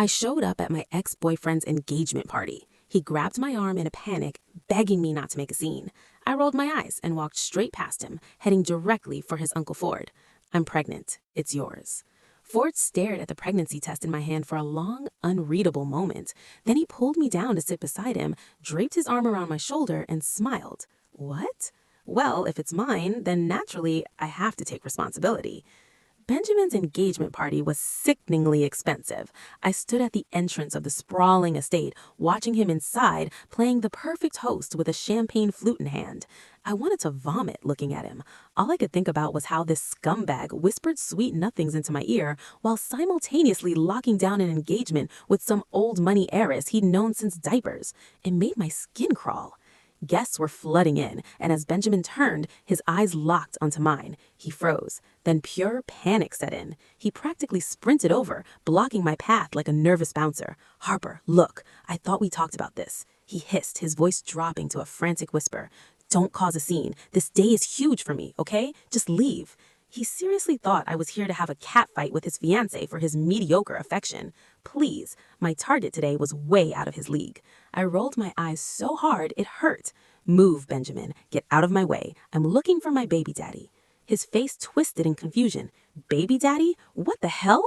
I showed up at my ex-boyfriend's engagement party. He grabbed my arm in a panic, begging me not to make a scene. I rolled my eyes and walked straight past him, heading directly for his Uncle Ford. "I'm pregnant. It's yours." Ford stared at the pregnancy test in my hand for a long, unreadable moment. Then he pulled me down to sit beside him, draped his arm around my shoulder, and smiled. "What?" "Well, if it's mine, then naturally I have to take responsibility." Benjamin's engagement party was sickeningly expensive. I stood at the entrance of the sprawling estate, watching him inside, playing the perfect host with a champagne flute in hand. I wanted to vomit looking at him. All I could think about was how this scumbag whispered sweet nothings into my ear while simultaneously locking down an engagement with some old money heiress he'd known since diapers. It made my skin crawl. Guests were flooding in, and as Benjamin turned, his eyes locked onto mine. He froze. Then pure panic set in. He practically sprinted over, blocking my path like a nervous bouncer. "Harper, look, I thought we talked about this," he hissed, his voice dropping to a frantic whisper. "Don't cause a scene. This day is huge for me, okay? Just leave." He seriously thought I was here to have a catfight with his fiancée for his mediocre affection. Please, my target today was way out of his league. I rolled my eyes so hard it hurt. "Move, Benjamin. Get out of my way. I'm looking for my baby daddy." His face twisted in confusion. "Baby daddy? What the hell?"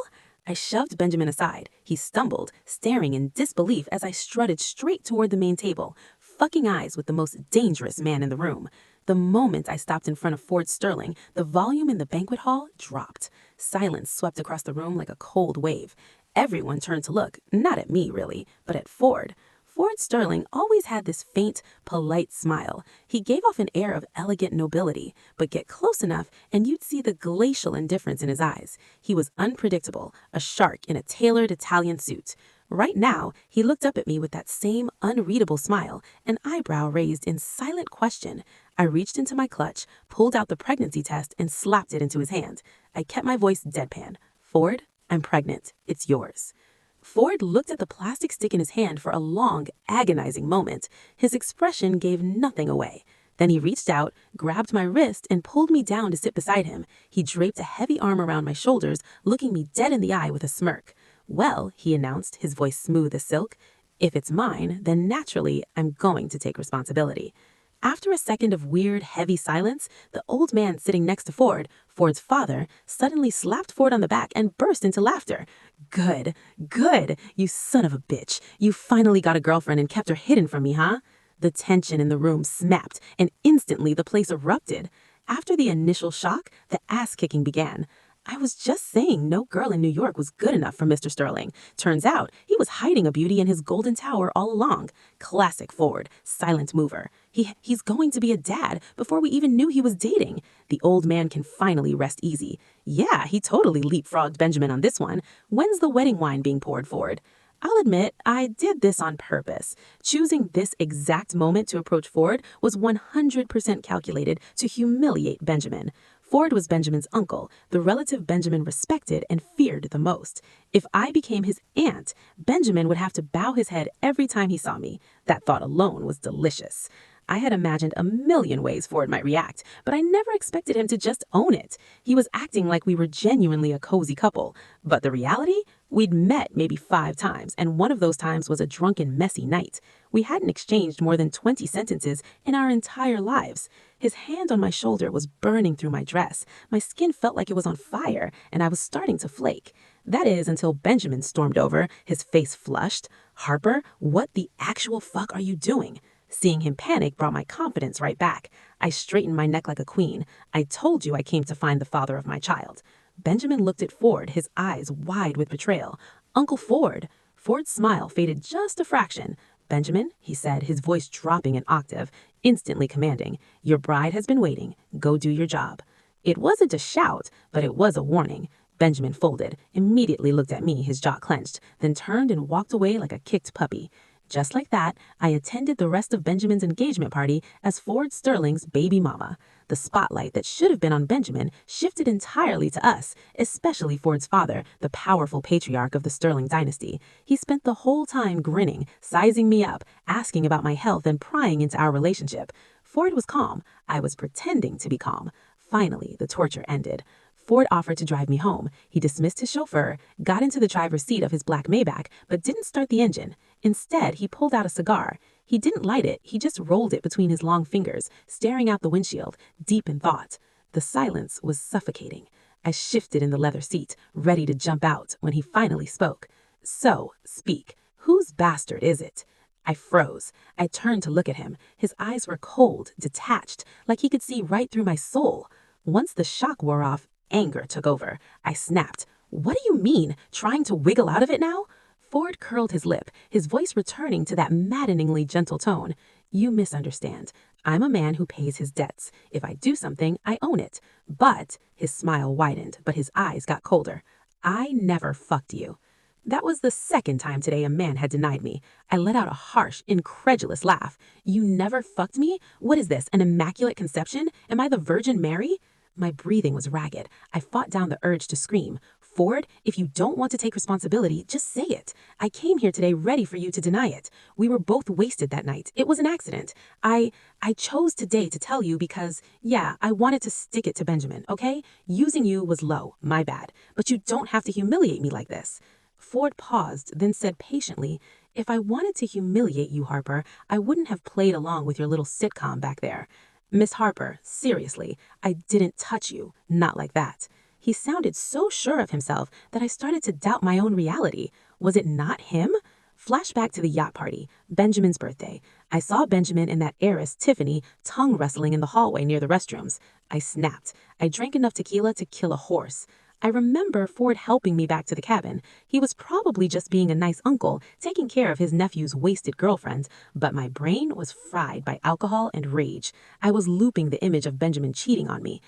I shoved Benjamin aside. He stumbled, staring in disbelief as I strutted straight toward the main table, fucking eyes with the most dangerous man in the room. The moment I stopped in front of Ford Sterling, the volume in the banquet hall dropped. Silence swept across the room like a cold wave. Everyone turned to look, not at me really, but at Ford. Ford Sterling always had this faint, polite smile. He gave off an air of elegant nobility, but get close enough and you'd see the glacial indifference in his eyes. He was unpredictable, a shark in a tailored Italian suit. Right now, he looked up at me with that same unreadable smile, an eyebrow raised in silent question. I reached into my clutch, pulled out the pregnancy test, and slapped it into his hand. I kept my voice deadpan. "Ford, I'm pregnant. It's yours." Ford looked at the plastic stick in his hand for a long, agonizing moment. His expression gave nothing away. Then he reached out, grabbed my wrist, and pulled me down to sit beside him. He draped a heavy arm around my shoulders, looking me dead in the eye with a smirk. "Well," he announced, his voice smooth as silk, "if it's mine, then naturally I'm going to take responsibility." After a second of weird, heavy silence, the old man sitting next to Ford, Ford's father, suddenly slapped Ford on the back and burst into laughter. "Good, good, you son of a bitch. You finally got a girlfriend and kept her hidden from me, huh?" The tension in the room snapped, and instantly the place erupted. After the initial shock, the ass-kicking began. I was just saying no girl in New York was good enough for Mr. Sterling. Turns out he was hiding a beauty in his golden tower all along. Classic Ford, silent mover. He's going to be a dad before we even knew he was dating. The old man can finally rest easy. Yeah, he totally leapfrogged Benjamin on this one. When's the wedding wine being poured, Ford? I'll admit, I did this on purpose. Choosing this exact moment to approach Ford was 100% calculated to humiliate Benjamin. Ford was Benjamin's uncle, the relative Benjamin respected and feared the most. If I became his aunt, Benjamin would have to bow his head every time he saw me. That thought alone was delicious. I had imagined a million ways Ford might react, but I never expected him to just own it. He was acting like we were genuinely a cozy couple. But the reality? We'd met maybe 5 times, and one of those times was a drunken, messy night. We hadn't exchanged more than 20 sentences in our entire lives. His hand on my shoulder was burning through my dress. My skin felt like it was on fire, and I was starting to flake. That is, until Benjamin stormed over, his face flushed. "Harper, what the actual fuck are you doing?" Seeing him panic brought my confidence right back. I straightened my neck like a queen. "I told you I came to find the father of my child." Benjamin looked at Ford, his eyes wide with betrayal. "Uncle Ford." Ford's smile faded just a fraction. "Benjamin," he said, his voice dropping an octave, instantly commanding, "your bride has been waiting. Go do your job." It wasn't a shout, but it was a warning. Benjamin folded, immediately looked at me, his jaw clenched, then turned and walked away like a kicked puppy. Just like that, I attended the rest of Benjamin's engagement party as Ford Sterling's baby mama. The spotlight that should have been on Benjamin shifted entirely to us, especially Ford's father, the powerful patriarch of the Sterling dynasty. He spent the whole time grinning, sizing me up, asking about my health and prying into our relationship. Ford was calm. I was pretending to be calm. Finally, the torture ended. Ford offered to drive me home. He dismissed his chauffeur, got into the driver's seat of his black Maybach, but didn't start the engine. Instead, he pulled out a cigar. He didn't light it, he just rolled it between his long fingers, staring out the windshield, deep in thought. The silence was suffocating. I shifted in the leather seat, ready to jump out, when he finally spoke. So, speak. Whose bastard is it? I froze. I turned to look at him. His eyes were cold, detached, like he could see right through my soul. Once the shock wore off, anger took over. I snapped. What do you mean? Trying to wiggle out of it now? Ford curled his lip, his voice returning to that maddeningly gentle tone. You misunderstand. I'm a man who pays his debts. If I do something, I own it. But, his smile widened, but his eyes got colder. I never fucked you. That was the second time today a man had denied me. I let out a harsh, incredulous laugh. You never fucked me? What is this, an immaculate conception? Am I the Virgin Mary? My breathing was ragged. I fought down the urge to scream. Ford, if you don't want to take responsibility, just say it. I came here today ready for you to deny it. We were both wasted that night. It was an accident. I chose today to tell you because, yeah, I wanted to stick it to Benjamin, okay? Using you was low, my bad. But you don't have to humiliate me like this. Ford paused, then said patiently, if I wanted to humiliate you, Harper, I wouldn't have played along with your little sitcom back there. Miss Harper, seriously, I didn't touch you, not like that. He sounded so sure of himself that I started to doubt my own reality. Was it not him? Flashback to the yacht party, Benjamin's birthday. I saw Benjamin and that heiress, Tiffany, tongue wrestling in the hallway near the restrooms. I snapped. I drank enough tequila to kill a horse. I remember Ford helping me back to the cabin. He was probably just being a nice uncle, taking care of his nephew's wasted girlfriend, but my brain was fried by alcohol and rage. I was looping the image of Benjamin cheating on me.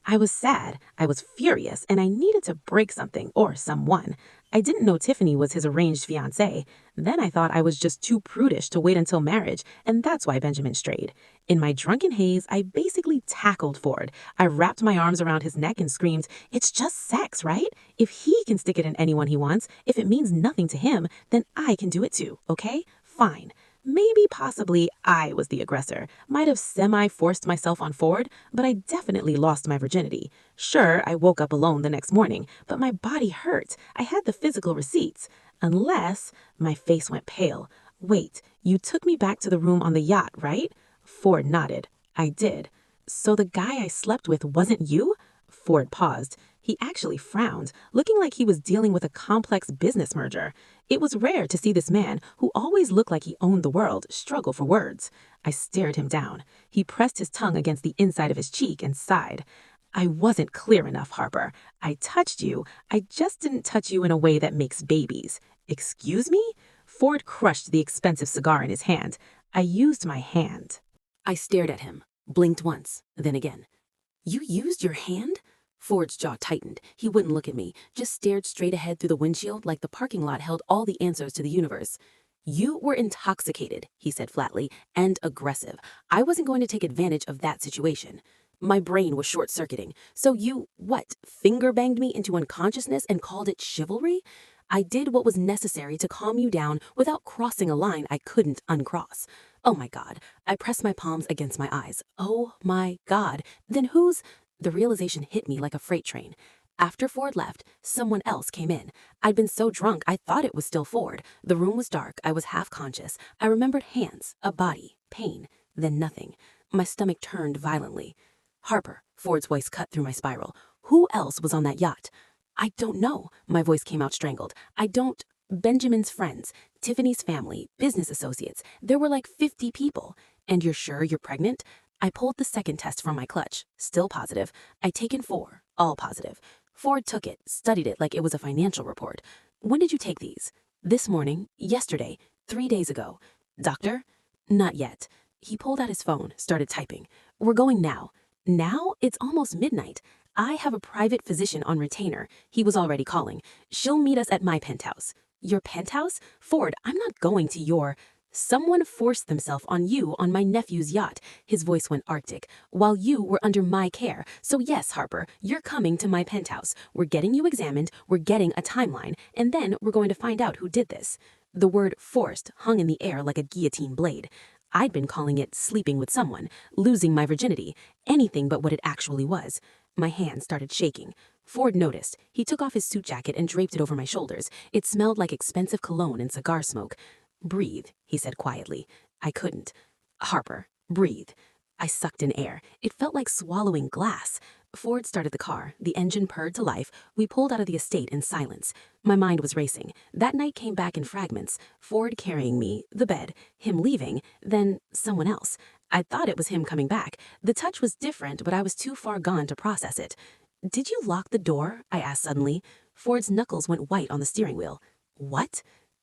I was sad, I was furious, and I needed to break something or someone. I didn't know Tiffany was his arranged fiancée. Then I thought I was just too prudish to wait until marriage, and that's why Benjamin strayed. In my drunken haze, I basically tackled Ford. I wrapped my arms around his neck and screamed, it's just sex, right? If he can stick it in anyone he wants, if it means nothing to him, then I can do it too, okay? Fine. Maybe possibly I was the aggressor, might have semi-forced myself on Ford, but I definitely lost my virginity. Sure, I woke up alone the next morning, but my body hurt. I had the physical receipts. Unless my face went pale. Wait, you took me back to the room on the yacht, right? Ford nodded. I did. So the guy I slept with wasn't you? Ford paused. He actually frowned, looking like he was dealing with a complex business merger. It was rare to see this man, who always looked like he owned the world, struggle for words. I stared him down. He pressed his tongue against the inside of his cheek and sighed. I wasn't clear enough, Harper. I touched you. I just didn't touch you in a way that makes babies. Excuse me? Ford crushed the expensive cigar in his hand. I used my hand. I stared at him, blinked once, then again. You used your hand? Ford's jaw tightened. He wouldn't look at me, just stared straight ahead through the windshield like the parking lot held all the answers to the universe. You were intoxicated, he said flatly, and aggressive. I wasn't going to take advantage of that situation. My brain was short-circuiting. So you, what, finger-banged me into unconsciousness and called it chivalry? I did what was necessary to calm you down without crossing a line I couldn't uncross. Oh my God. I pressed my palms against my eyes. Oh my God. Then whose? The realization hit me like a freight train. After Ford left, someone else came in. I'd been so drunk I thought it was still Ford. The room was dark. I was half conscious. I remembered hands, a body, pain, then nothing. My stomach turned violently. Harper, Ford's voice cut through my spiral. Who else was on that yacht? I don't know. My voice came out strangled. I don't. Benjamin's friends, Tiffany's family, business associates. There were like 50 people. And you're sure you're pregnant? I pulled the second test from my clutch, still positive. I'd taken 4, all positive. Ford took it, studied it like it was a financial report. When did you take these? This morning, yesterday, 3 days ago. Doctor? Not yet. He pulled out his phone, started typing. We're going now. Now? It's almost midnight. I have a private physician on retainer. He was already calling. She'll meet us at my penthouse. Your penthouse? Ford, I'm not going to your... Someone forced themselves on you on my nephew's yacht. His voice went arctic. While you were under my care. So yes, Harper, you're coming to my penthouse. We're getting you examined. We're getting a timeline. And then we're going to find out who did this. The word forced hung in the air like a guillotine blade. I'd been calling it sleeping with someone, losing my virginity, anything but what it actually was. My hand started shaking. Ford noticed. He took off his suit jacket and draped it over my shoulders. It smelled like expensive cologne and cigar smoke. "Breathe," he said quietly. I couldn't. "Harper, breathe." I sucked in air. It felt like swallowing glass. Ford started the car. The engine purred to life. We pulled out of the estate in silence. My mind was racing. That night came back in fragments. Ford carrying me, the bed, him leaving, then someone else. I thought it was him coming back. The touch was different, but I was too far gone to process it. "Did you lock the door?" I asked suddenly. Ford's knuckles went white on the steering wheel. "What?"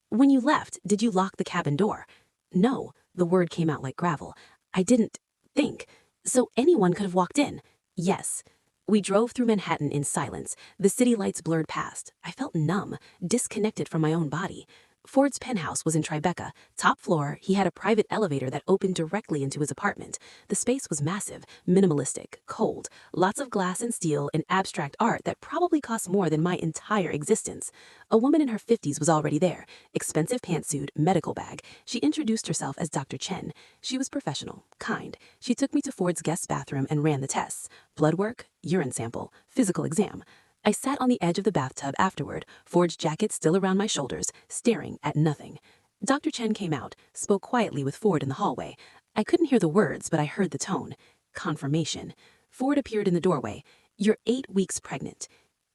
"When you left, did you lock the cabin door?" "No." The word came out like gravel. "I didn't think. So anyone could have walked in?" "Yes." We drove through Manhattan in silence. The city lights blurred past. I felt numb, disconnected from my own body. Ford's penthouse was in Tribeca. Top floor, he had a private elevator that opened directly into his apartment. The space was massive, minimalistic, cold, lots of glass and steel and abstract art that probably cost more than my entire existence. A woman in her 50s was already there, expensive pantsuit, medical bag. She introduced herself as Dr. Chen. She was professional, kind. She took me to Ford's guest bathroom and ran the tests. Blood work, urine sample, physical exam. I sat on the edge of the bathtub afterward, Ford's jacket still around my shoulders, staring at nothing. Dr. Chen came out, spoke quietly with Ford in the hallway. I couldn't hear the words, but I heard the tone. Confirmation. Ford appeared in the doorway. "You're 8 weeks pregnant."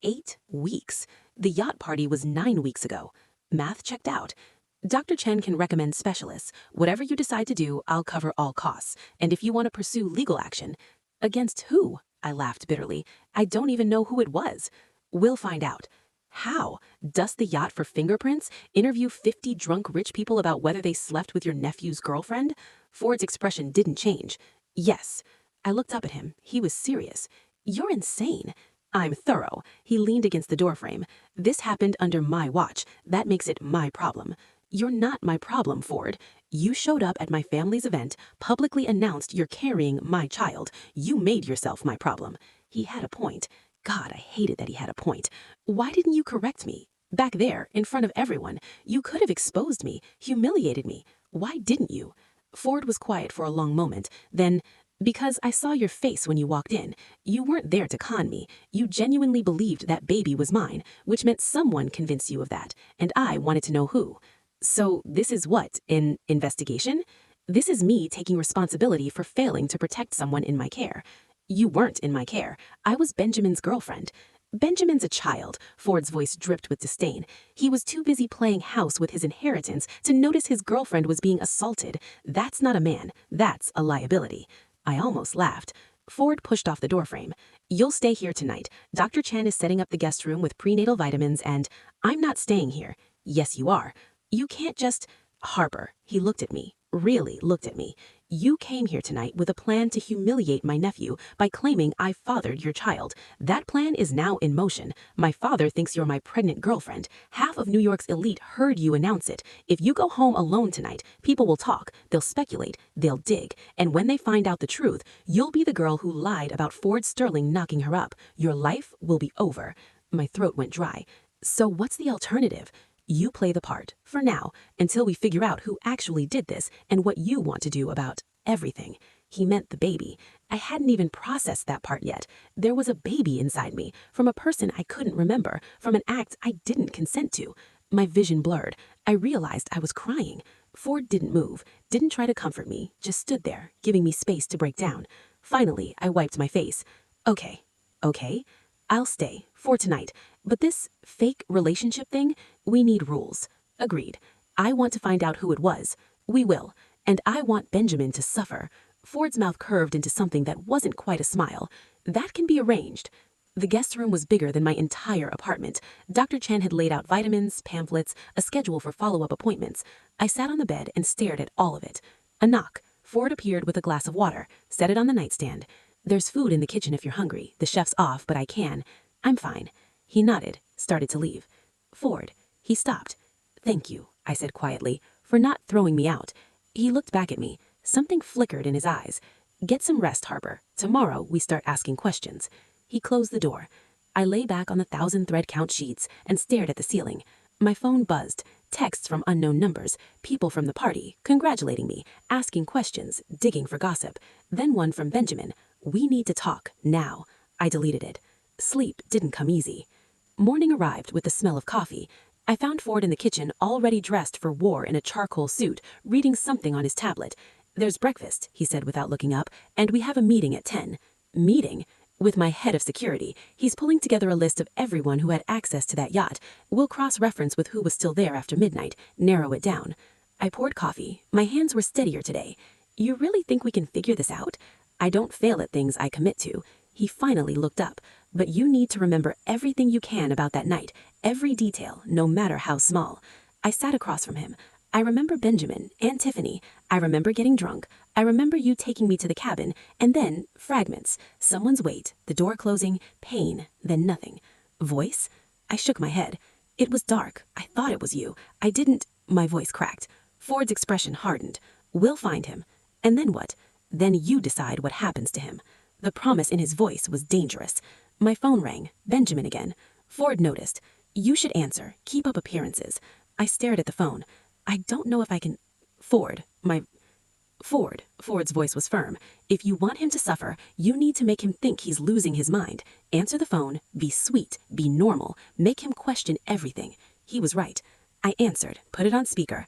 8 weeks? The yacht party was 9 weeks ago. Math checked out. "Dr. Chen can recommend specialists. Whatever you decide to do, I'll cover all costs. And if you want to pursue legal action—" "Against who?" I laughed bitterly. "I don't even know who it was." "We'll find out." "How? Dust the yacht for fingerprints? Interview 50 drunk rich people about whether they slept with your nephew's girlfriend?" Ford's expression didn't change. "Yes." I looked up at him. He was serious. "You're insane." "I'm thorough." He leaned against the doorframe. "This happened under my watch. That makes it my problem." "You're not my problem, Ford. You showed up at my family's event, publicly announced you're carrying my child. You made yourself my problem." He had a point. God, I hated that he had a point. "Why didn't you correct me? Back there, in front of everyone. You could have exposed me, humiliated me. Why didn't you?" Ford was quiet for a long moment. Then, "Because I saw your face when you walked in. You weren't there to con me. You genuinely believed that baby was mine, which meant someone convinced you of that, and I wanted to know who." "So this is what, an investigation?" "This is me taking responsibility for failing to protect someone in my care." "You weren't in my care. I was Benjamin's girlfriend." "Benjamin's a child." Ford's voice dripped with disdain. "He was too busy playing house with his inheritance to notice his girlfriend was being assaulted. That's not a man. That's a liability." I almost laughed. Ford pushed off the doorframe. "You'll stay here tonight. Dr. Chen is setting up the guest room with prenatal vitamins and—" "I'm not staying here." "Yes, you are. You can't just—" "Harper." He looked at me, really looked at me. "You came here tonight with a plan to humiliate my nephew by claiming I fathered your child. That plan is now in motion. My father thinks you're my pregnant girlfriend. Half of New York's elite heard you announce it. If you go home alone tonight, people will talk, they'll speculate, they'll dig. And when they find out the truth, you'll be the girl who lied about Ford Sterling knocking her up. Your life will be over." My throat went dry. "So what's the alternative?" "You play the part, for now, until we figure out who actually did this and what you want to do about everything." He meant the baby. I hadn't even processed that part yet. There was a baby inside me, from a person I couldn't remember, from an act I didn't consent to. My vision blurred. I realized I was crying. Ford didn't move, didn't try to comfort me, just stood there, giving me space to break down. Finally, I wiped my face. "Okay, okay. I'll stay, for tonight. But this fake relationship thing, we need rules." "Agreed. I want to find out who it was." "We will. And I want Benjamin to suffer." Ford's mouth curved into something that wasn't quite a smile. "That can be arranged." The guest room was bigger than my entire apartment. Dr. Chen had laid out vitamins, pamphlets, a schedule for follow-up appointments. I sat on the bed and stared at all of it. A knock. Ford appeared with a glass of water, set it on the nightstand. "There's food in the kitchen if you're hungry. The chef's off, but I can." "I'm fine." He nodded, started to leave. "Ford." He stopped. "Thank you," I said quietly, "for not throwing me out." He looked back at me. Something flickered in his eyes. "Get some rest, Harper. Tomorrow we start asking questions." He closed the door. I lay back on the 1,000-thread-count sheets and stared at the ceiling. My phone buzzed. Texts from unknown numbers, people from the party, congratulating me, asking questions, digging for gossip. Then one from Benjamin. "We need to talk, now." I deleted it. Sleep didn't come easy. Morning arrived with the smell of coffee. I found Ford in the kitchen, already dressed for war in a charcoal suit, reading something on his tablet. "There's breakfast," he said without looking up, "and we have a meeting at 10. Meeting? With my head of security. He's pulling together a list of everyone who had access to that yacht. We'll cross-reference with who was still there after midnight, narrow it down." I poured coffee. My hands were steadier today. "You really think we can figure this out? I don't fail at things I commit to." He finally looked up. "But you need to remember everything you can about that night, every detail, no matter how small." I sat across from him. "I remember Benjamin and Tiffany. I remember getting drunk. I remember you taking me to the cabin, and then fragments. Someone's weight, the door closing, pain, then nothing. Voice?" I shook my head. "It was dark. I thought it was you. I didn't—" My voice cracked. Ford's expression hardened. "We'll find him. And then what? Then you decide what happens to him." The promise in his voice was dangerous. My phone rang. Benjamin again. Ford noticed. "You should answer. Keep up appearances." I stared at the phone. "I don't know if I can—" "Ford, Ford's voice was firm. "If you want him to suffer, you need to make him think he's losing his mind. Answer the phone, be sweet, be normal, make him question everything." He was right. I answered, put it on speaker.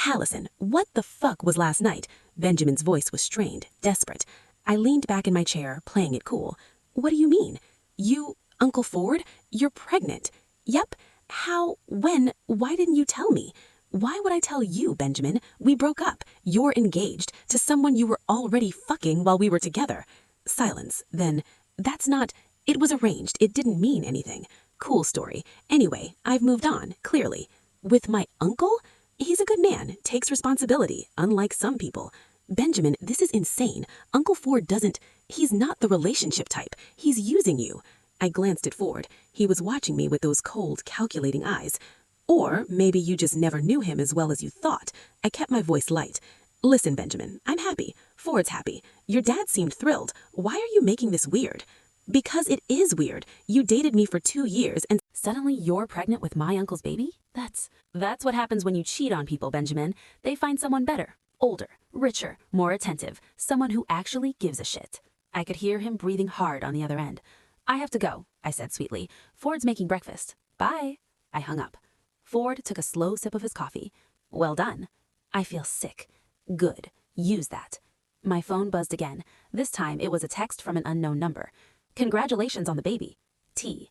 "Allison, what the fuck was last night?" Benjamin's voice was strained, desperate. I leaned back in my chair, playing it cool. "What do you mean? You, Uncle Ford? You're pregnant?" "Yep. How? When? Why didn't you tell me?" "Why would I tell you, Benjamin? We broke up. You're engaged to someone you were already fucking while we were together." Silence. Then, "That's not—" "It was arranged. It didn't mean anything." "Cool story. Anyway, I've moved on, clearly." "With my uncle? He's a good man, takes responsibility, unlike some people." "Benjamin, this is insane. Uncle Ford doesn't— He's not the relationship type. He's using you." I glanced at Ford. He was watching me with those cold, calculating eyes. "Or maybe you just never knew him as well as you thought." I kept my voice light. "Listen, Benjamin, I'm happy. Ford's happy. Your dad seemed thrilled. Why are you making this weird?" "Because it is weird. You dated me for 2 years and suddenly you're pregnant with my uncle's baby? That's what happens when you cheat on people, Benjamin. They find someone better, older, richer, more attentive, someone who actually gives a shit." I could hear him breathing hard on the other end. "I have to go," I said sweetly. "Ford's making breakfast. Bye." I hung up. Ford took a slow sip of his coffee. "Well done." "I feel sick." "Good. Use that." My phone buzzed again. This time it was a text from an unknown number. "Congratulations on the baby. T.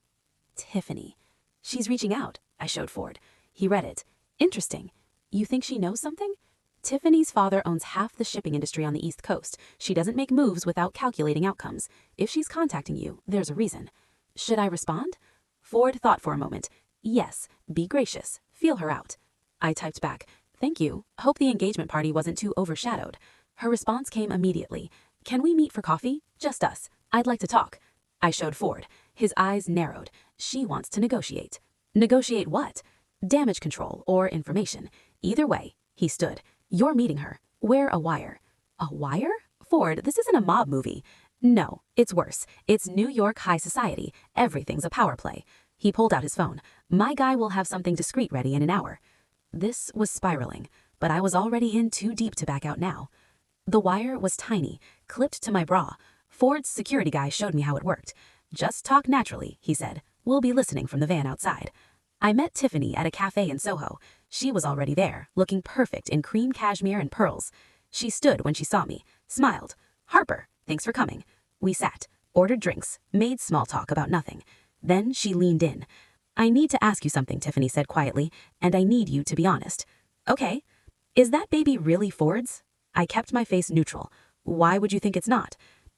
Tiffany." "She's reaching out," I showed Ford. He read it. "Interesting. You think she knows something? Tiffany's father owns half the shipping industry on the East Coast. She doesn't make moves without calculating outcomes. If she's contacting you, there's a reason." "Should I respond?" Ford thought for a moment. "Yes, be gracious. Feel her out." I typed back, "Thank you. Hope the engagement party wasn't too overshadowed." Her response came immediately. "Can we meet for coffee? Just us. I'd like to talk." I showed Ford. His eyes narrowed. She wants to negotiate. Negotiate what? Damage control or information. Either way, he stood. "You're meeting her. Wear a wire." "A wire?" "Ford, this isn't a mob movie." "No, it's worse. It's New York high society. Everything's a power play." He pulled out his phone. "My guy will have something discreet ready in an hour." This was spiraling, but I was already in too deep to back out now. The wire was tiny, clipped to my bra. Ford's security guy showed me how it worked. "Just talk naturally," he said. "We'll be listening from the van outside." I met Tiffany at a cafe in Soho. She was already there, looking perfect in cream cashmere and pearls. She stood when she saw me, smiled. "Harper, thanks for coming." We sat, ordered drinks, made small talk about nothing. Then she leaned in. "I need to ask you something," Tiffany said quietly, "and I need you to be honest." "Okay. Is that baby really Ford's?" I kept my face neutral. "Why would you think it's not?"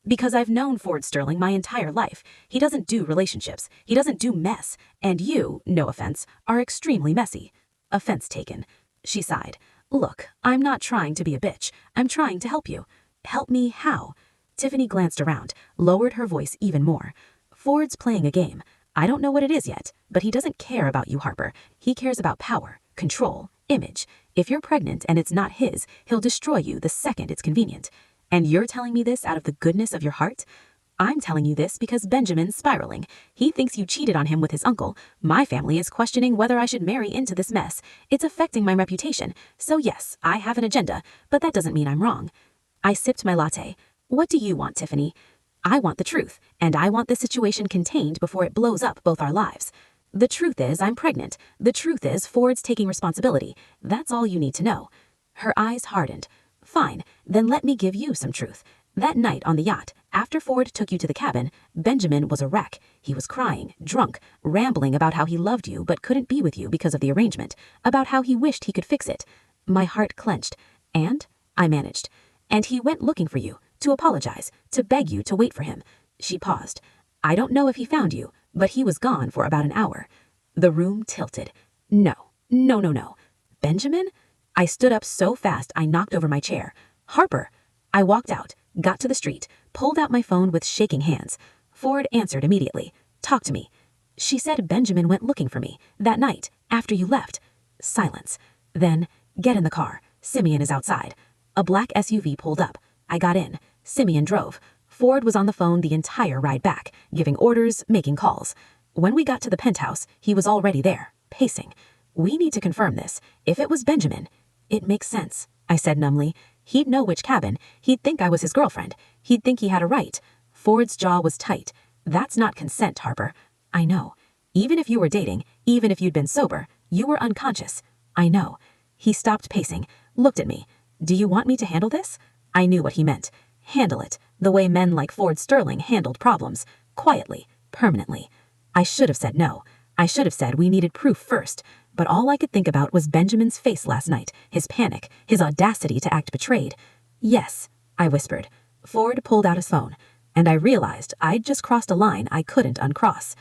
"Because I've known Ford Sterling my entire life. He doesn't do relationships. He doesn't do mess. And you, no offense, are extremely messy." Offense taken. She sighed. "Look, I'm not trying to be a bitch. I'm trying to help you." "Help me how?" Tiffany glanced around, lowered her voice even more. "Ford's playing a game. I don't know what it is yet, but he doesn't care about you, Harper. He cares about power, control, image. If you're pregnant and it's not his, he'll destroy you the second it's convenient. And you're telling me this out of the goodness of your heart? I'm telling you this because Benjamin's spiraling. He thinks you cheated on him with his uncle. My family is questioning whether I should marry into this mess. It's affecting my reputation. So yes, I have an agenda, but that doesn't mean I'm wrong." I sipped my latte. "What do you want, Tiffany?" I want the truth, and I want this situation contained before it blows up both our lives. The truth is I'm pregnant. The truth is Ford's taking responsibility. That's all you need to know. Her eyes hardened. Fine, then let me give you some truth. That night on the yacht, after Ford took you to the cabin, Benjamin was a wreck. He was crying, drunk, rambling about how he loved you but couldn't be with you because of the arrangement, about how he wished he could fix it. My heart clenched. And I managed. And he went looking for you, to apologize, to beg you to wait for him. She paused. I don't know if he found you, but he was gone for about an hour. The room tilted. No, no, no, no. Benjamin? I stood up so fast I knocked over my chair. Harper! I walked out, got to the street, pulled out my phone with shaking hands. Ford answered immediately. Talk to me. She said Benjamin went looking for me, that night, after you left. Silence. Then, get in the car. Simeon is outside. A black SUV pulled up. I got in. Simeon drove. Ford was on the phone the entire ride back, giving orders, making calls. When we got to the penthouse, he was already there, pacing. We need to confirm this. If it was Benjamin... It makes sense, I said numbly. He'd know which cabin. He'd think I was his girlfriend. He'd think he had a right. Ford's jaw was tight. That's not consent, Harper. I know. Even if you were dating, even if you'd been sober, you were unconscious. I know. He stopped pacing, looked at me. Do you want me to handle this? I knew what he meant. Handle it, the way men like Ford Sterling handled problems. Quietly, permanently. I should have said no. I should have said we needed proof first. But all I could think about was Benjamin's face last night, his panic, his audacity to act betrayed. Yes, I whispered. Ford pulled out his phone, and I realized I'd just crossed a line I couldn't uncross.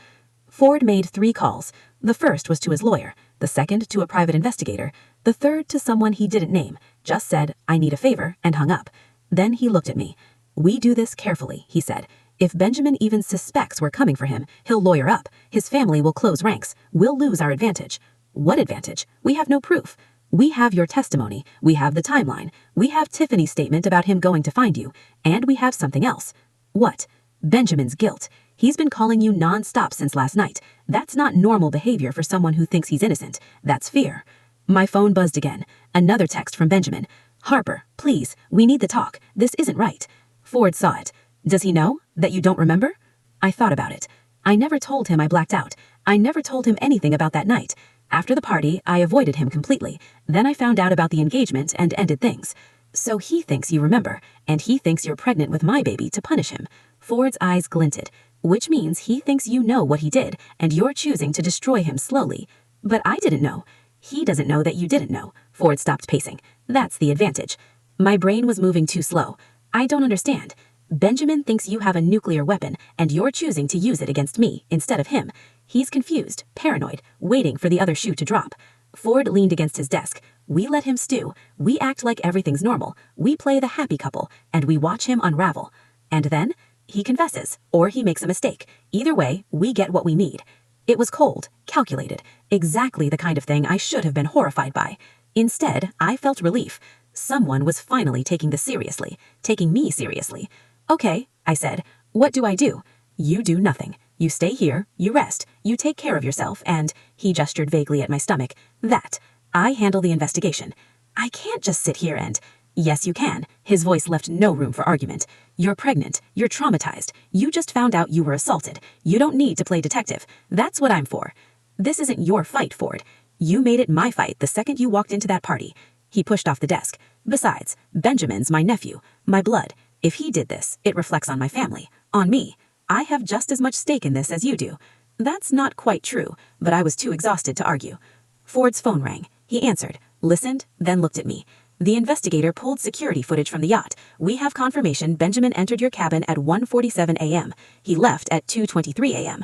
Ford made 3 calls. The first was to his lawyer, the second to a private investigator, the third to someone he didn't name, just said, I need a favor, and hung up. Then he looked at me. We do this carefully, he said. If Benjamin even suspects we're coming for him, he'll lawyer up. His family will close ranks. We'll lose our advantage. What advantage? We have no proof. We have your testimony. We have the timeline. We have Tiffany's statement about him going to find you. And we have something else. What? Benjamin's guilt. He's been calling you non-stop since last night. That's not normal behavior for someone who thinks he's innocent. That's fear. My phone buzzed again. Another text from Benjamin. Harper, please, we need to talk. This isn't right. Ford saw it. Does he know that you don't remember? I thought about it. I never told him I blacked out. I never told him anything about that night. After the party, I avoided him completely. Then I found out about the engagement and ended things. So he thinks you remember, and he thinks you're pregnant with my baby to punish him. Ford's eyes glinted, which means he thinks you know what he did, and you're choosing to destroy him slowly. But I didn't know. He doesn't know that you didn't know. Ford stopped pacing. That's the advantage. My brain was moving too slow. I don't understand. Benjamin thinks you have a nuclear weapon, and you're choosing to use it against me instead of him. He's confused, paranoid, waiting for the other shoe to drop. Ford leaned against his desk. We let him stew. We act like everything's normal. We play the happy couple, and we watch him unravel. And then, he confesses, or he makes a mistake. Either way, we get what we need. It was cold, calculated, exactly the kind of thing I should have been horrified by. Instead, I felt relief. Someone was finally taking this seriously, taking me seriously. Okay, I said. What do I do? You do nothing. You stay here, you rest, you take care of yourself, and, he gestured vaguely at my stomach, that. I handle the investigation. I can't just sit here and... Yes, you can. His voice left no room for argument. You're pregnant. You're traumatized. You just found out you were assaulted. You don't need to play detective. That's what I'm for. This isn't your fight, Ford. You made it my fight the second you walked into that party. He pushed off the desk. Besides, Benjamin's my nephew, my blood. If he did this, it reflects on my family, on me. I have just as much stake in this as you do. That's not quite true, but I was too exhausted to argue. Ford's phone rang. He answered, listened, then looked at me. The investigator pulled security footage from the yacht. We have confirmation Benjamin entered your cabin at 1:47 a.m. He left at 2:23 a.m.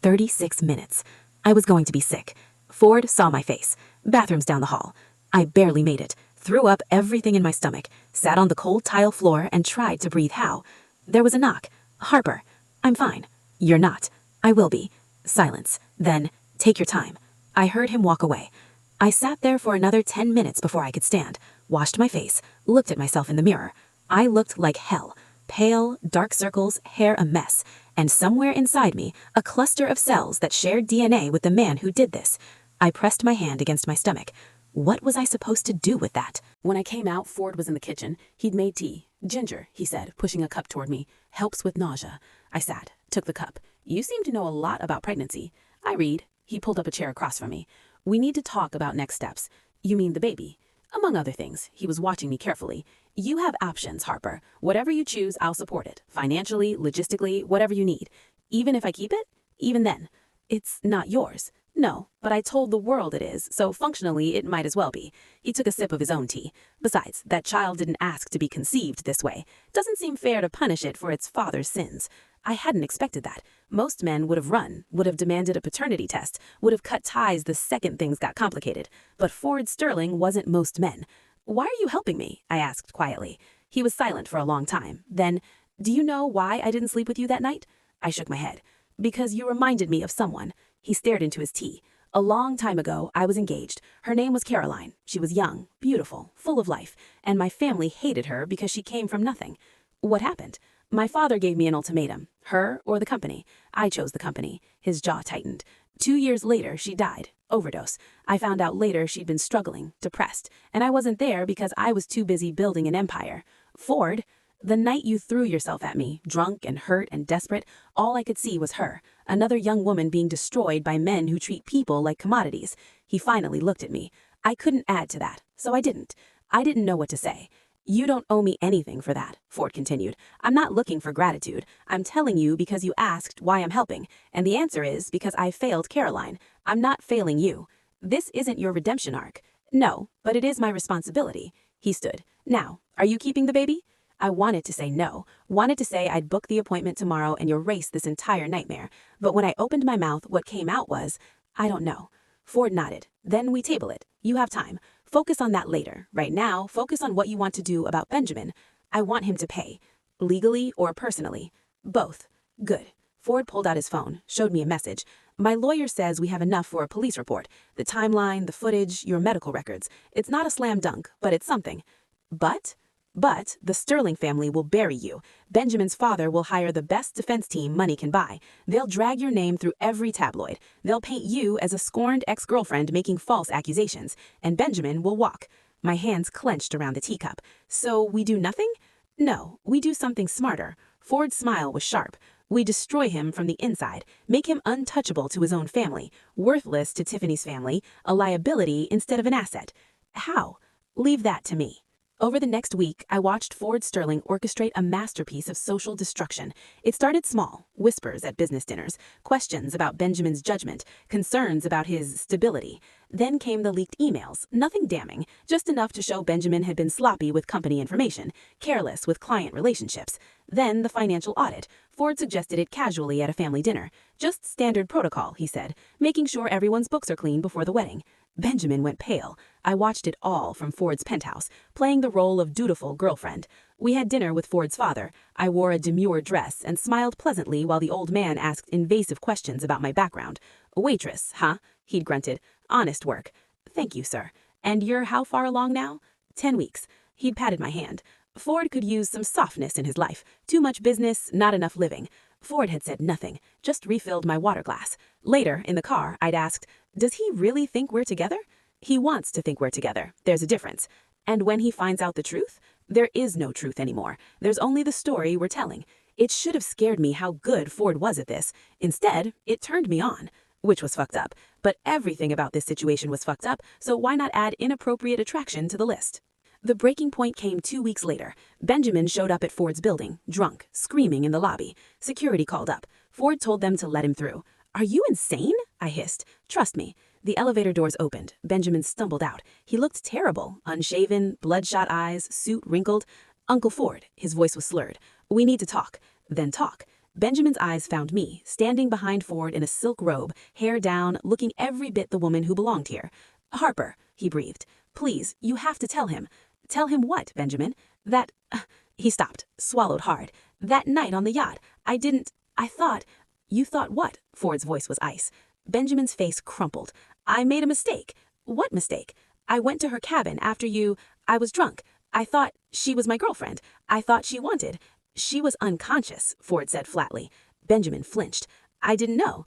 36 minutes. I was going to be sick. Ford saw my face. Bathrooms down the hall. I barely made it. Threw up everything in my stomach. Sat on the cold tile floor and tried to breathe how. There was a knock. Harper. I'm fine. You're not. I will be. Silence. Then, take your time. I heard him walk away. I sat there for another 10 minutes before I could stand, washed my face, looked at myself in the mirror. I looked like hell. Pale, dark circles, hair a mess, and somewhere inside me, a cluster of cells that shared DNA with the man who did this. I pressed my hand against my stomach. What was I supposed to do with that? When I came out, Ford was in the kitchen. He'd made tea. Ginger, he said, pushing a cup toward me. Helps with nausea. I sat, took the cup. You seem to know a lot about pregnancy. I read. He pulled up a chair across from me. We need to talk about next steps. You mean the baby? Among other things. He was watching me carefully. You have options, Harper. Whatever you choose, I'll support it. Financially, logistically, whatever you need. Even if I keep it? Even then. It's not yours. No, but I told the world it is, so functionally it might as well be. He took a sip of his own tea. Besides, that child didn't ask to be conceived this way. Doesn't seem fair to punish it for its father's sins. I hadn't expected that. Most men would have run, would have demanded a paternity test, would have cut ties the second things got complicated. But Ford Sterling wasn't most men. Why are you helping me? I asked quietly. He was silent for a long time. Then, do you know why I didn't sleep with you that night? I shook my head. Because you reminded me of someone. He stared into his tea. A long time ago, I was engaged. Her name was Caroline. She was young, beautiful, full of life, and my family hated her because she came from nothing. What happened? My father gave me an ultimatum, her or the company. I chose the company. His jaw tightened. 2 years later, she died. Overdose. I found out later she'd been struggling, depressed, and I wasn't there because I was too busy building an empire. Ford, the night you threw yourself at me, drunk and hurt and desperate, all I could see was her, another young woman being destroyed by men who treat people like commodities. He finally looked at me. I couldn't add to that, so I didn't. I didn't know what to say. You don't owe me anything for that, Ford continued. I'm not looking for gratitude. I'm telling you because you asked why I'm helping, and the answer is because I failed Caroline. I'm not failing you. This isn't your redemption arc. No, but it is my responsibility. He stood. Now, are you keeping the baby? I wanted to say no, wanted to say I'd book the appointment tomorrow and erase this entire nightmare. But when I opened my mouth, what came out was, I don't know. Ford nodded. Then we table it. You have time. Focus on that later. Right now, focus on what you want to do about Benjamin. I want him to pay. Legally or personally? Both. Good. Ford pulled out his phone, showed me a message. My lawyer says we have enough for a police report. The timeline, the footage, your medical records. It's not a slam dunk, but it's something. But the Sterling family will bury you. Benjamin's father will hire the best defense team money can buy. They'll drag your name through every tabloid. They'll paint you as a scorned ex-girlfriend making false accusations. And Benjamin will walk. My hands clenched around the teacup. So we do nothing? No, we do something smarter. Ford's smile was sharp. We destroy him from the inside, make him untouchable to his own family, worthless to Tiffany's family, a liability instead of an asset. How? Leave that to me. Over the next week, I watched Ford Sterling orchestrate a masterpiece of social destruction. It started small, whispers at business dinners, questions about Benjamin's judgment, concerns about his stability. Then came the leaked emails, nothing damning, just enough to show Benjamin had been sloppy with company information, careless with client relationships. Then the financial audit. Ford suggested it casually at a family dinner. Just standard protocol, he said, making sure everyone's books are clean before the wedding. Benjamin went pale. I watched it all from Ford's penthouse, playing the role of dutiful girlfriend. We had dinner with Ford's father. I wore a demure dress and smiled pleasantly while the old man asked invasive questions about my background. Waitress, huh? He'd grunted. Honest work. Thank you, sir. And you're how far along now? 10 weeks. He'd patted my hand. Ford could use some softness in his life. Too much business, not enough living. Ford had said nothing, just refilled my water glass. Later, in the car, I'd asked, does he really think we're together? He wants to think we're together. There's a difference. And when he finds out the truth, there is no truth anymore. There's only the story we're telling. It should have scared me how good Ford was at this. Instead, it turned me on, which was fucked up. But everything about this situation was fucked up, so why not add inappropriate attraction to the list? The breaking point came 2 weeks later. Benjamin showed up at Ford's building, drunk, screaming in the lobby. Security called up. Ford told them to let him through. Are you insane? I hissed. Trust me. The elevator doors opened. Benjamin stumbled out. He looked terrible, unshaven, bloodshot eyes, suit wrinkled. Uncle Ford, his voice was slurred. We need to talk. Then talk. Benjamin's eyes found me, standing behind Ford in a silk robe, hair down, looking every bit the woman who belonged here. Harper, he breathed. Please, you have to tell him. Tell him what, Benjamin? That... He stopped, swallowed hard. That night on the yacht, I thought... You thought what? Ford's voice was ice. Benjamin's face crumpled. I made a mistake. What mistake? I went to her cabin after you... I was drunk. I thought she was my girlfriend. I thought she wanted... She was unconscious, Ford said flatly. Benjamin flinched. I didn't know.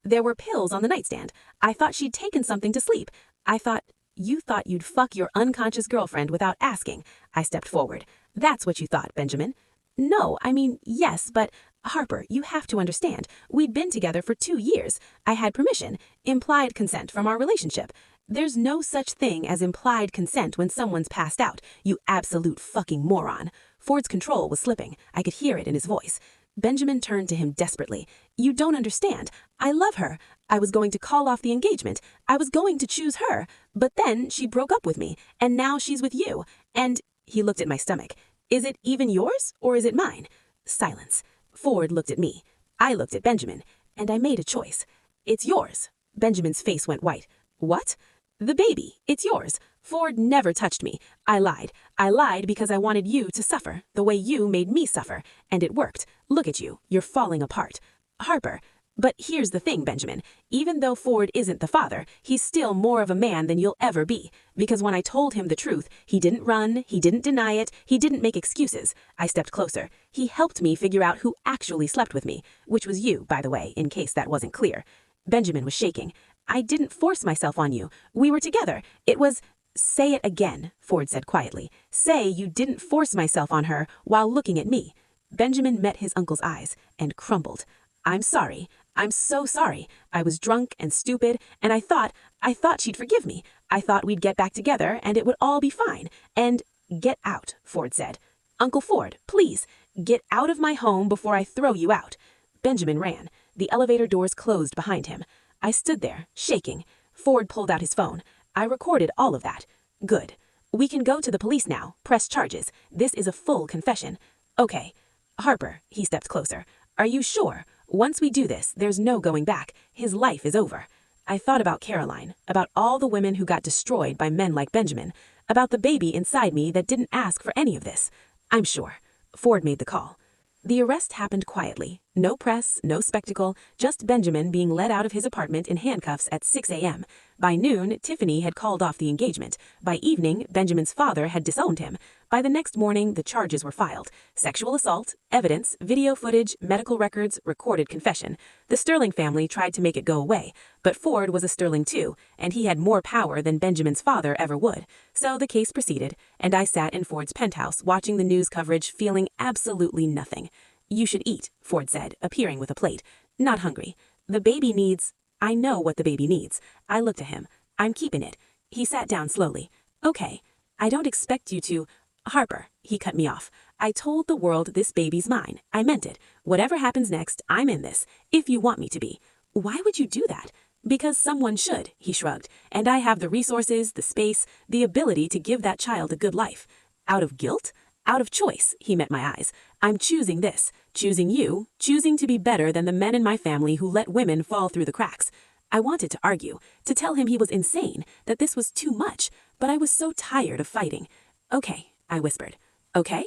There were pills on the nightstand. I thought she'd taken something to sleep. I thought... You thought you'd fuck your unconscious girlfriend without asking. I stepped forward. That's what you thought, Benjamin. No, I mean, yes, but Harper, you have to understand. We'd been together for 2 years. I had permission, implied consent from our relationship. There's no such thing as implied consent when someone's passed out, you absolute fucking moron. Ford's control was slipping. I could hear it in his voice. Benjamin turned to him desperately. You don't understand. I love her. I was going to call off the engagement. I was going to choose her. But then she broke up with me, and now she's with you. And he looked at my stomach. Is it even yours, or is it mine? Silence. Ford looked at me. I looked at Benjamin, and I made a choice. It's yours. Benjamin's face went white. What? The baby. It's yours. Ford never touched me. I lied. I lied because I wanted you to suffer, the way you made me suffer. And it worked. Look at you. You're falling apart. Harper. But here's the thing, Benjamin. Even though Ford isn't the father, he's still more of a man than you'll ever be. Because when I told him the truth, he didn't run, he didn't deny it, he didn't make excuses. I stepped closer. He helped me figure out who actually slept with me, which was you, by the way, in case that wasn't clear. Benjamin was shaking. I didn't force myself on you. We were together. It was... Say it again, Ford said quietly. Say you didn't force myself on her while looking at me. Benjamin met his uncle's eyes and crumbled. I'm sorry. I'm so sorry. I was drunk and stupid, and I thought she'd forgive me. I thought we'd get back together and it would all be fine. And get out, Ford said. Uncle Ford, please, get out of my home before I throw you out. Benjamin ran. The elevator doors closed behind him. I stood there, shaking. Ford pulled out his phone. I recorded all of that. Good. We can go to the police now, press charges. This is a full confession. Okay. Harper, he stepped closer. Are you sure? Once we do this, there's no going back. His life is over. I thought about Caroline, about all the women who got destroyed by men like Benjamin, about the baby inside me that didn't ask for any of this. I'm sure. Ford made the call. The arrest happened quietly. No press, no spectacle, just Benjamin being led out of his apartment in handcuffs at 6 a.m. By noon, Tiffany had called off the engagement. By evening, Benjamin's father had disowned him. By the next morning, the charges were filed. Sexual assault, evidence, video footage, medical records, recorded confession. The Sterling family tried to make it go away, but Ford was a Sterling too, and he had more power than Benjamin's father ever would. So the case proceeded, and I sat in Ford's penthouse watching the news coverage, feeling absolutely nothing. You should eat, Ford said, appearing with a plate. Not hungry. The baby needs... I know what the baby needs. I looked at him. I'm keeping it. He sat down slowly. Okay. I don't expect you to... Harper, he cut me off. I told the world this baby's mine. I meant it. Whatever happens next, I'm in this, if you want me to be. Why would you do that? Because someone should, he shrugged. And I have the resources, the space, the ability to give that child a good life. Out of guilt? Out of choice, he met my eyes. I'm choosing this, choosing you, choosing to be better than the men in my family who let women fall through the cracks. I wanted to argue, to tell him he was insane, that this was too much, but I was so tired of fighting. Okay, I whispered. Okay?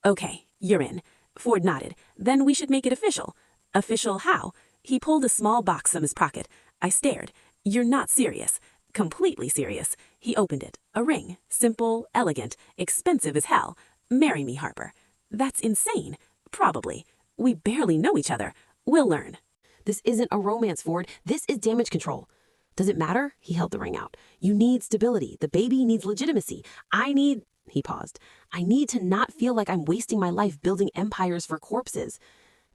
Okay, you're in. Ford nodded. Then we should make it official. Official how? He pulled a small box from his pocket. I stared. You're not serious. Completely serious. He opened it. A ring. Simple, elegant, expensive as hell. Marry me, Harper. That's insane. Probably. We barely know each other. We'll learn. This isn't a romance, Ford. This is damage control. Does it matter? He held the ring out. You need stability. The baby needs legitimacy. He paused. I need to not feel like I'm wasting my life building empires for corpses.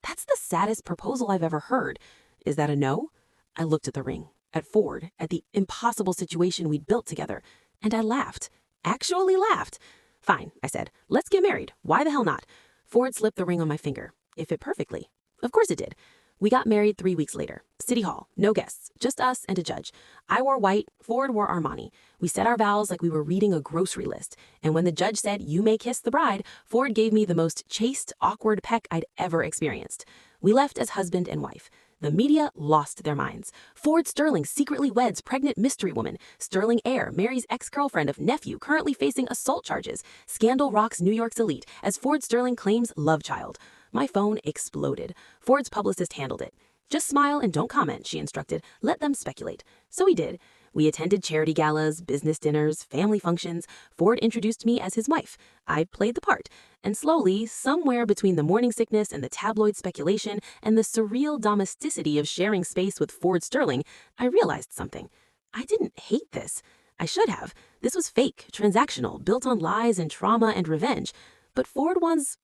That's the saddest proposal I've ever heard. Is that a no? I looked at the ring, at Ford, at the impossible situation we'd built together, and I laughed. Actually laughed. Fine, I said. Let's get married. Why the hell not? Ford slipped the ring on my finger. It fit perfectly. Of course it did. We got married 3 weeks later. City Hall. No guests. Just us and a judge. I wore white. Ford wore Armani. We said our vows like we were reading a grocery list. And when the judge said, you may kiss the bride, Ford gave me the most chaste, awkward peck I'd ever experienced. We left as husband and wife. The media lost their minds. Ford Sterling secretly weds pregnant mystery woman. Sterling heir marries ex-girlfriend of nephew currently facing assault charges. Scandal rocks New York's elite as Ford Sterling claims love child. My phone exploded. Ford's publicist handled it. Just smile and don't comment, she instructed. Let them speculate. So we did. We attended charity galas, business dinners, family functions. Ford introduced me as his wife. I played the part. And slowly, somewhere between the morning sickness and the tabloid speculation and the surreal domesticity of sharing space with Ford Sterling, I realized something. I didn't hate this. I should have. This was fake, transactional, built on lies and trauma and revenge. But Ford was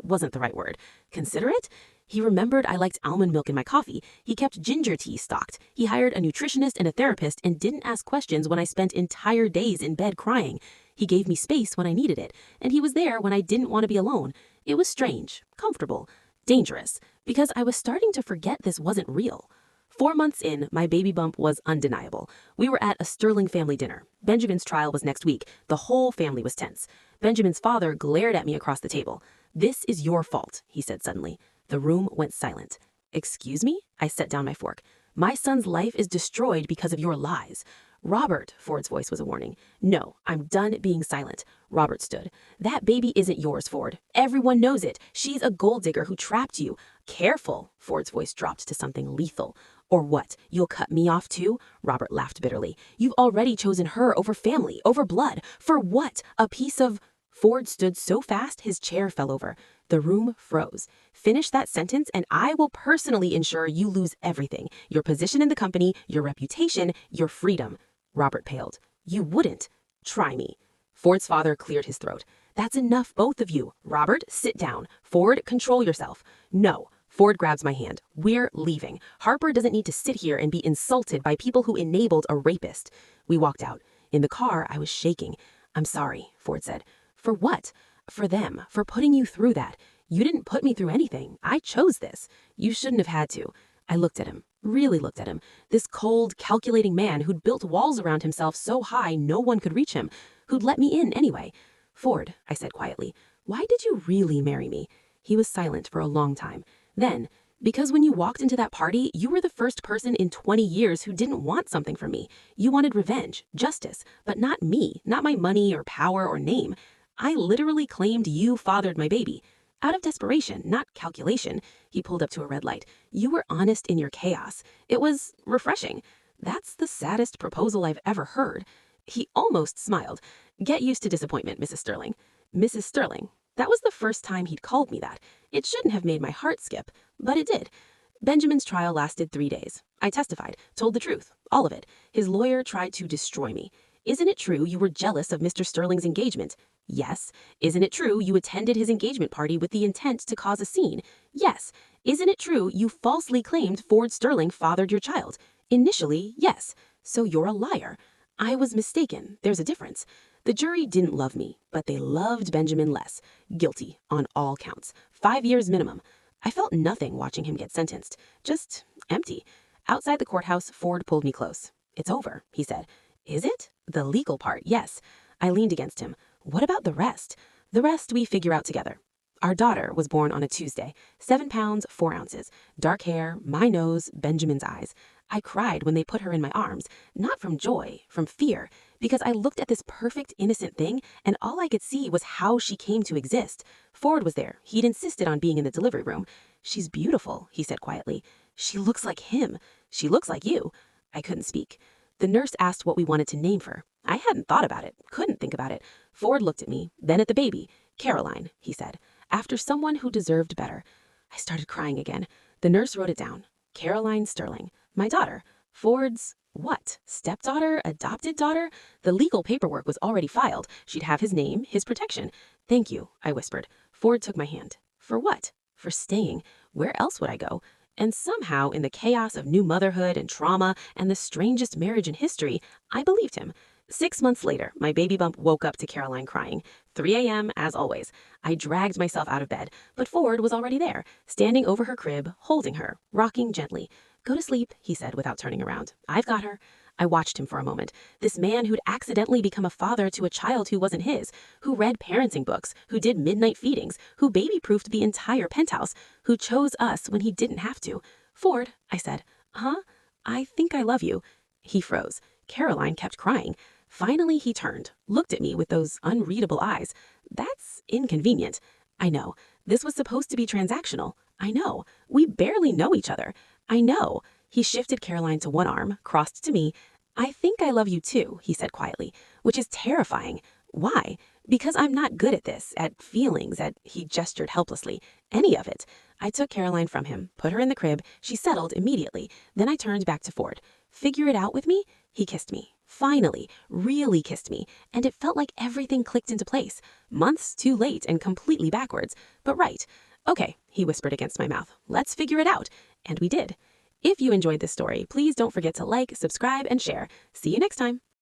wasn't the right word. Considerate? He remembered I liked almond milk in my coffee. He kept ginger tea stocked. He hired a nutritionist and a therapist and didn't ask questions when I spent entire days in bed crying. He gave me space when I needed it, and he was there when I didn't want to be alone. It was strange, comfortable, dangerous, because I was starting to forget this wasn't real. 4 months in, my baby bump was undeniable. We were at a Sterling family dinner. Benjamin's trial was next week. The whole family was tense. Benjamin's father glared at me across the table. "This is your fault," he said suddenly. The room went silent. "Excuse me?" I set down my fork. "My son's life is destroyed because of your lies." "Robert," Ford's voice was a warning. "No, I'm done being silent." Robert stood. "That baby isn't yours, Ford. Everyone knows it. She's a gold digger who trapped you." "Careful," Ford's voice dropped to something lethal. "Or what? You'll cut me off too?" Robert laughed bitterly. "You've already chosen her over family, over blood. For what? A piece of—" Ford stood so fast his chair fell over. The room froze. "Finish that sentence and I will personally ensure you lose everything. Your position in the company, your reputation, your freedom." Robert paled. "You wouldn't. Try me." Ford's father cleared his throat. "That's enough, both of you. Robert, sit down. Ford, control yourself." "No." Ford grabs my hand. "We're leaving. Harper doesn't need to sit here and be insulted by people who enabled a rapist." We walked out. In the car, I was shaking. "I'm sorry," Ford said. "For what?" "For them, for putting you through that. You didn't put me through anything. I chose this. You shouldn't have had to." I looked at him, really looked at him. This cold, calculating man who'd built walls around himself so high no one could reach him, who'd let me in anyway. "Ford," I said quietly, "why did you really marry me?" He was silent for a long time. Then, "Because when you walked into that party, you were the first person in 20 years who didn't want something from me. You wanted revenge, justice, but not me, not my money or power or name. I literally claimed you fathered my baby. Out of desperation, not calculation." He pulled up to a red light. "You were honest in your chaos. It was refreshing. That's the saddest proposal I've ever heard." He almost smiled. "Get used to disappointment, Mrs. Sterling." Mrs. Sterling. That was the first time he'd called me that. It shouldn't have made my heart skip, but it did. Benjamin's trial lasted 3 days. I testified, told the truth, all of it. His lawyer tried to destroy me. "Isn't it true you were jealous of Mr. Sterling's engagement?" "Yes." "Isn't it true you attended his engagement party with the intent to cause a scene?" "Yes." "Isn't it true you falsely claimed Ford Sterling fathered your child?" "Initially, yes." "So you're a liar." I was mistaken. There's a difference. The jury didn't love me, but they loved Benjamin less. Guilty on all counts. 5 years minimum. I felt nothing watching him get sentenced. Just empty. Outside the courthouse, Ford pulled me close. "It's over," he said. "Is it?" "The legal part, yes." I leaned against him. "What about the rest?" "The rest we figure out together." Our daughter was born on a Tuesday. 7 pounds, 4 ounces. Dark hair, my nose, Benjamin's eyes. I cried when they put her in my arms, not from joy, from fear, because I looked at this perfect, innocent thing, and all I could see was how she came to exist. Ford was there. He'd insisted on being in the delivery room. "She's beautiful," he said quietly. "She looks like him." "She looks like you." I couldn't speak. The nurse asked what we wanted to name her. I hadn't thought about it, couldn't think about it. Ford looked at me, then at the baby. "Caroline," he said, "after someone who deserved better." I started crying again. The nurse wrote it down. Caroline Sterling, my daughter. Ford's what? Stepdaughter? Adopted daughter? The legal paperwork was already filed. She'd have his name, his protection. "Thank you," I whispered. Ford took my hand. "For what?" "For staying. Where else would I go?" And somehow, in the chaos of new motherhood and trauma and the strangest marriage in history, I believed him. 6 months later, my baby bump woke up to Caroline crying. 3 a.m. as always. I dragged myself out of bed, but Ford was already there, standing over her crib, holding her, rocking gently. "Go to sleep," he said without turning around. "I've got her." I watched him for a moment. This man who'd accidentally become a father to a child who wasn't his, who read parenting books, who did midnight feedings, who baby-proofed the entire penthouse, who chose us when he didn't have to. "Ford," I said. "Huh? I think I love you." He froze. Caroline kept crying. Finally, he turned, looked at me with those unreadable eyes. "That's inconvenient." "I know. This was supposed to be transactional." "I know. We barely know each other." "I know." He shifted Caroline to one arm, crossed to me. "I think I love you too," he said quietly, "which is terrifying." "Why?" "Because I'm not good at this, at feelings, he gestured helplessly. "Any of it." I took Caroline from him, put her in the crib. She settled immediately. Then I turned back to Ford. "Figure it out with me?" He kissed me. finally, really kissed me, and it felt like everything clicked into place. Months too late and completely backwards, but right. Okay, he whispered against my mouth. Let's figure it out. And we did. If you enjoyed this story, please don't forget to like, subscribe, and share. See you next time.